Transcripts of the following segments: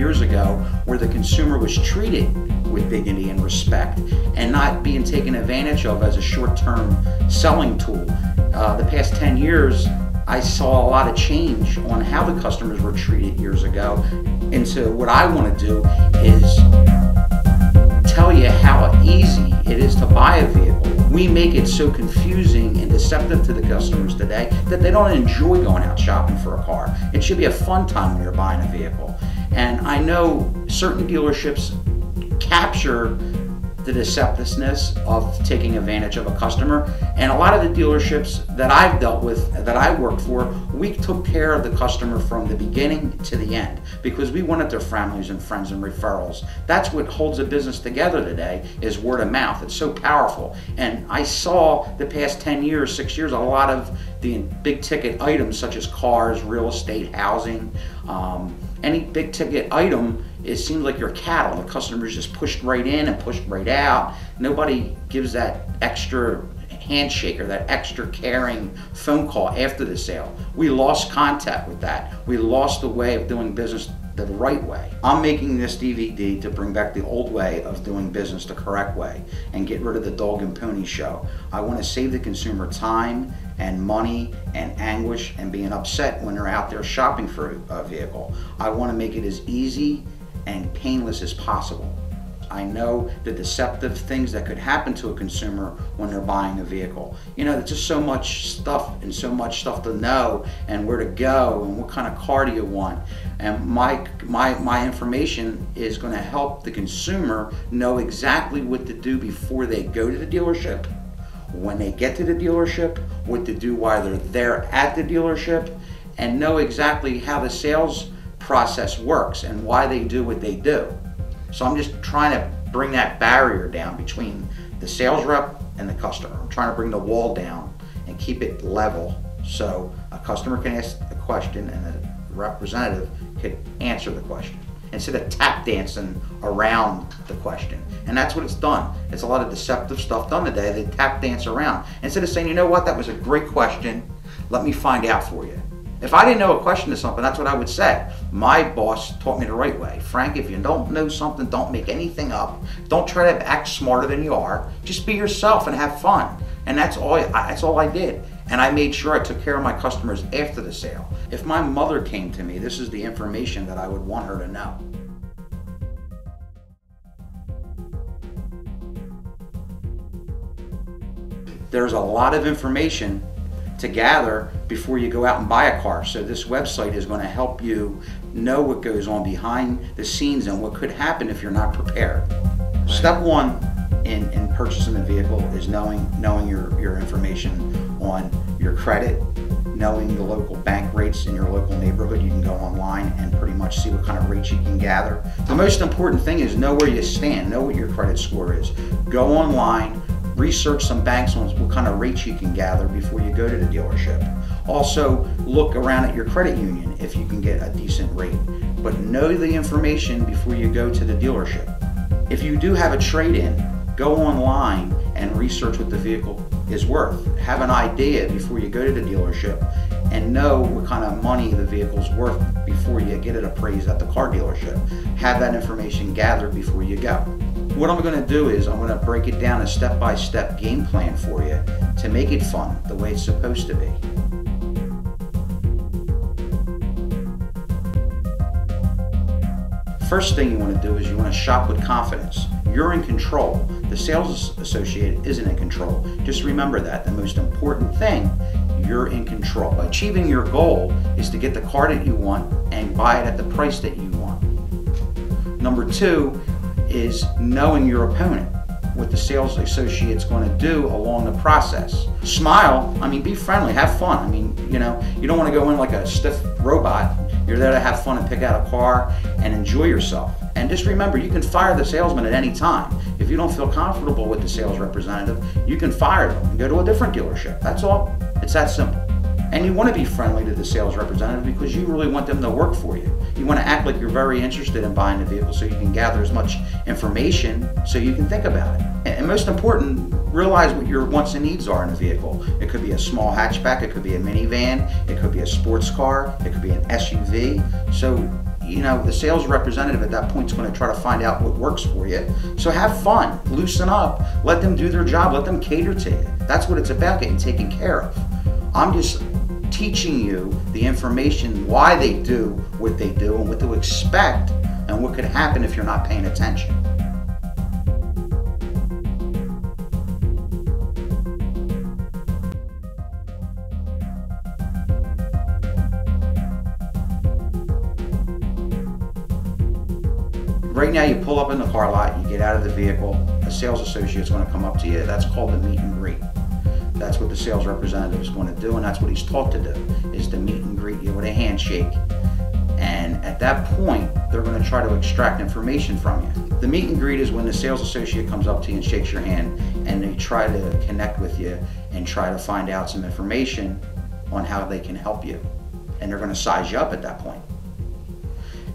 years ago where the consumer was treated with dignity and respect and not being taken advantage of as a short-term selling tool. The past 10 years, I saw a lot of change on how the customers were treated years ago. And so what I want to do is tell you how easy it is to buy a vehicle. We make it so confusing and deceptive to the customers today that they don't enjoy going out shopping for a car. It should be a fun time when you're buying a vehicle. And I know certain dealerships capture the deceptiveness of taking advantage of a customer, and a lot of the dealerships that I've dealt with, that I worked for, we took care of the customer from the beginning to the end because we wanted their families and friends and referrals. That's what holds a business together today, is word of mouth. It's so powerful. And I saw the past 10 years, 6 years, a lot of the big ticket items such as cars, real estate, housing, any big ticket item, it seems like you're cattle. The customer's just pushed right in and pushed right out. Nobody gives that extra handshake or that extra caring phone call after the sale. We lost contact with that. We lost the way of doing business the right way. I'm making this DVD to bring back the old way of doing business the correct way and get rid of the dog and pony show. I want to save the consumer time and money and anguish and being upset when they're out there shopping for a vehicle. I want to make it as easy and painless as possible. I know the deceptive things that could happen to a consumer when they're buying a vehicle. You know, there's just so much stuff to know and where to go and what kind of car do you want. And my information is going to help the consumer know exactly what to do before they go to the dealership, when they get to the dealership, what to do while they're there at the dealership, and know exactly how the sales process works and why they do what they do. So I'm just trying to bring that barrier down between the sales rep and the customer. I'm trying to bring the wall down and keep it level so a customer can ask a question and a representative can answer the question instead of tap dancing around the question. And that's what it's done. It's a lot of deceptive stuff done today. They tap dance around instead of saying, you know what, that was a great question, let me find out for you. If I didn't know a question to something, that's what I would say. My boss taught me the right way. Frank, if you don't know something, don't make anything up. Don't try to act smarter than you are. Just be yourself and have fun. And that's all I did. And I made sure I took care of my customers after the sale. If my mother came to me, this is the information that I would want her to know. There's a lot of information to gather before you go out and buy a car. So this website is going to help you know what goes on behind the scenes and what could happen if you're not prepared. Right. Step one in purchasing a vehicle is knowing your information on your credit, knowing the local bank rates in your local neighborhood. You can go online and pretty much see what kind of rates you can gather. The most important thing is know where you stand, know what your credit score is. Go online, research some banks on what kind of rates you can gather before you go to the dealership. Also, look around at your credit union if you can get a decent rate. But know the information before you go to the dealership. If you do have a trade-in, go online and research what the vehicle is worth. Have an idea before you go to the dealership and know what kind of money the vehicle's worth before you get it appraised at the car dealership. Have that information gathered before you go. What I'm going to do is I'm going to break it down a step-by-step game plan for you to make it fun, the way it's supposed to be. First thing you want to do is you want to shop with confidence. You're in control. The sales associate isn't in control. Just remember that. The most important thing, you're in control. Achieving your goal is to get the car that you want and buy it at the price that you want. Number two is knowing your opponent, what the sales associate's going to do along the process. Smile, I mean, be friendly, have fun. I mean, you know, you don't want to go in like a stiff robot. You're there to have fun and pick out a car and enjoy yourself. And just remember, you can fire the salesman at any time. If you don't feel comfortable with the sales representative, you can fire them and go to a different dealership. That's all. It's that simple. And you want to be friendly to the sales representative because you really want them to work for you. You want to act like you're very interested in buying the vehicle so you can gather as much information so you can think about it. And most important, realize what your wants and needs are in a vehicle. It could be a small hatchback, it could be a minivan, it could be a sports car, it could be an SUV. So the sales representative at that point is going to try to find out what works for you. So have fun, loosen up, let them do their job, let them cater to you. That's what it's about, getting taken care of. I'm just teaching you the information, why they do what they do and what to expect and what could happen if you're not paying attention. Right now, you pull up in the car lot, you get out of the vehicle, a sales associate's going to come up to you. That's called the meet and greet. That's what the sales representative is going to do, and that's what he's taught to do, is to meet and greet you with a handshake. And at that point, they're going to try to extract information from you. The meet and greet is when the sales associate comes up to you and shakes your hand, and they try to connect with you and try to find out some information on how they can help you. And they're going to size you up at that point.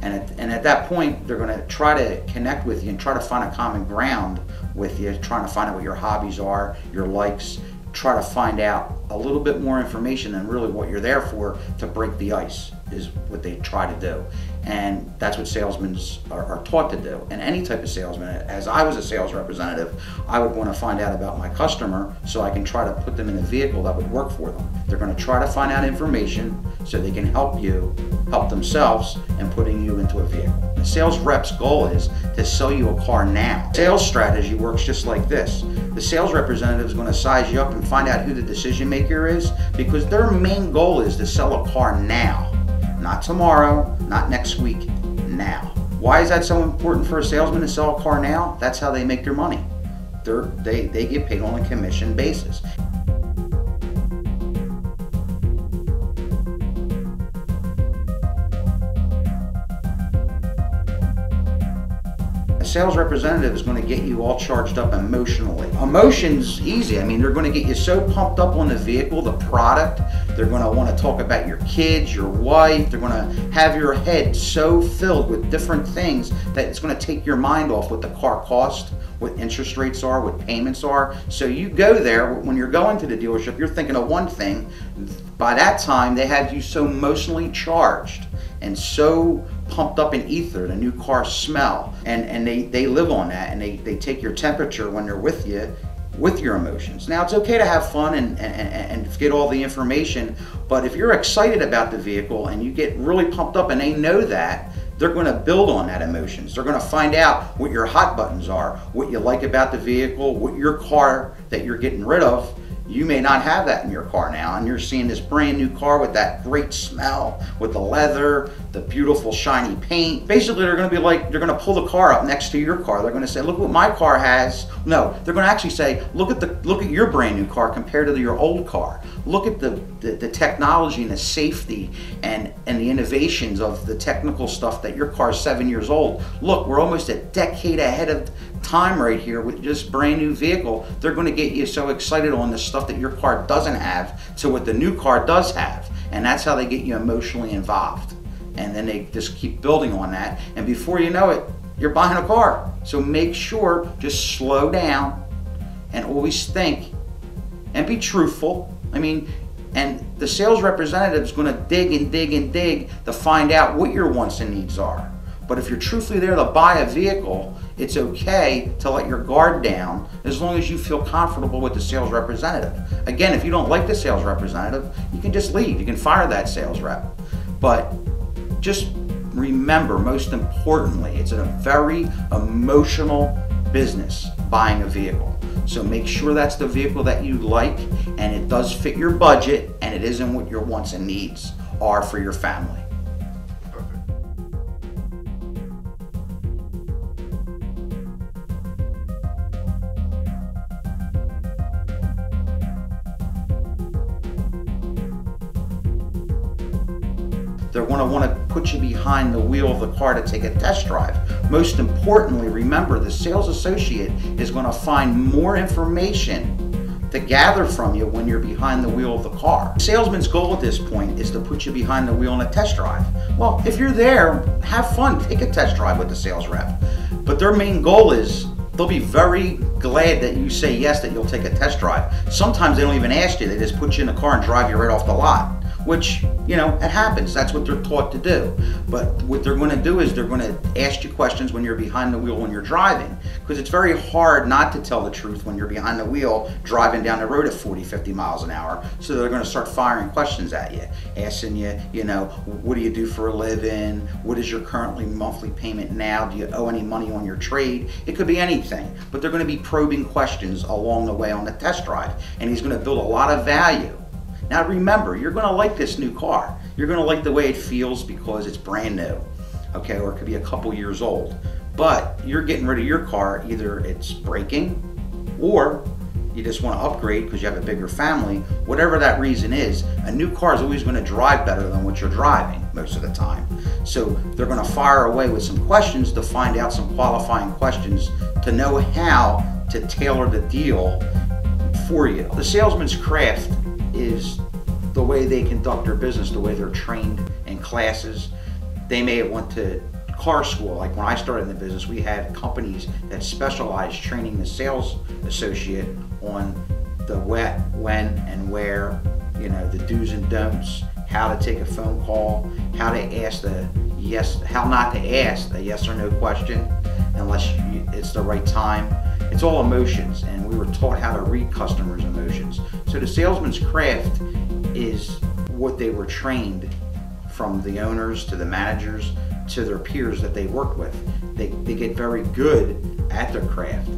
And at that point, they're going to try to connect with you and try to find a common ground with you, trying to find out what your hobbies are, your likes, try to find out a little bit more information than really what you're there for, to break the ice, is what they try to do. And that's what salesmen are taught to do. And any type of salesman, as I was a sales representative, I would want to find out about my customer so I can try to put them in a vehicle that would work for them. They're going to try to find out information so they can help you, help themselves, and putting you into a vehicle. The sales rep's goal is to sell you a car now. Sales strategy works just like this. The sales representative is going to size you up and find out who the decision maker is, because their main goal is to sell a car now. Not tomorrow, not next week, now. Why is that so important for a salesman to sell a car now? That's how they make their money. They get paid on a commission basis. A sales representative is going to get you all charged up emotionally. Emotion's easy. I mean, they're going to get you so pumped up on the vehicle, the product. They're going to want to talk about your kids, your wife. They're going to have your head so filled with different things that it's going to take your mind off what the car costs, what interest rates are, what payments are. So you go there, when you're going to the dealership, you're thinking of one thing. By that time, they have you so emotionally charged and so pumped up in ether, the new car smell, and they live on that, and they take your temperature when they're with you, with your emotions. Now, it's okay to have fun and get all the information, but if you're excited about the vehicle and you get really pumped up and they know that, they're going to build on that emotions. They're going to find out what your hot buttons are, what you like about the vehicle, what your car that you're getting rid of. You may not have that in your car now, and you're seeing this brand new car with that great smell, with the leather, the beautiful shiny paint. Basically, they're going to be like, they're going to pull the car up next to your car. They're going to say, look what my car has. No, they're going to actually say, look at your brand new car compared to your old car. Look at the technology and the safety and the innovations of the technical stuff that your car is 7 years old. Look, we're almost a decade ahead of time right here with this brand new vehicle. They're going to get you so excited on the stuff that your car doesn't have to what the new car does have. And that's how they get you emotionally involved. And then they just keep building on that. And before you know it, you're buying a car. So make sure, just slow down and always think and be truthful. I mean, and the sales representative is going to dig and dig and dig to find out what your wants and needs are. But if you're truthfully there to buy a vehicle, it's okay to let your guard down as long as you feel comfortable with the sales representative. Again, if you don't like the sales representative, you can just leave. You can fire that sales rep. But just remember, most importantly, it's a very emotional business, buying a vehicle. So make sure that's the vehicle that you like, and it does fit your budget, and it isn't what your wants and needs are for your family. They're going to want to put you behind the wheel of the car to take a test drive. Most importantly, remember, the sales associate is going to find more information to gather from you when you're behind the wheel of the car. The salesman's goal at this point is to put you behind the wheel in a test drive. Well, if you're there, have fun, take a test drive with the sales rep. But their main goal is, they'll be very glad that you say yes, that you'll take a test drive. Sometimes they don't even ask you, they just put you in the car and drive you right off the lot. which, you know, it happens. That's what they're taught to do. But what they're going to do is they're going to ask you questions when you're behind the wheel when you're driving, because it's very hard not to tell the truth when you're behind the wheel driving down the road at 40, 50 miles an hour. So they're going to start firing questions at you, asking you, you know, what do you do for a living? What is your currently monthly payment now? Do you owe any money on your trade? It could be anything, but they're going to be probing questions along the way on the test drive, and he's going to build a lot of value. Now remember, you're going to like this new car. You're going to like the way it feels because it's brand new, okay, or it could be a couple years old. But you're getting rid of your car, either it's breaking or you just want to upgrade because you have a bigger family. Whatever that reason is, a new car is always going to drive better than what you're driving most of the time. So they're going to fire away with some questions to find out some qualifying questions to know how to tailor the deal for you. The salesman's craft is the way they conduct their business, the way they're trained in classes. They may have went to car school. Like when I started in the business, we had companies that specialized training the sales associate on the what, when, and where, you know, the do's and don'ts, how to take a phone call, how to ask the yes, how not to ask a yes or no question unless it's the right time. It's all emotions, and we were taught how to read customers' emotions. So the salesman's craft is what they were trained from the owners to the managers to their peers that they worked with. They get very good at their craft.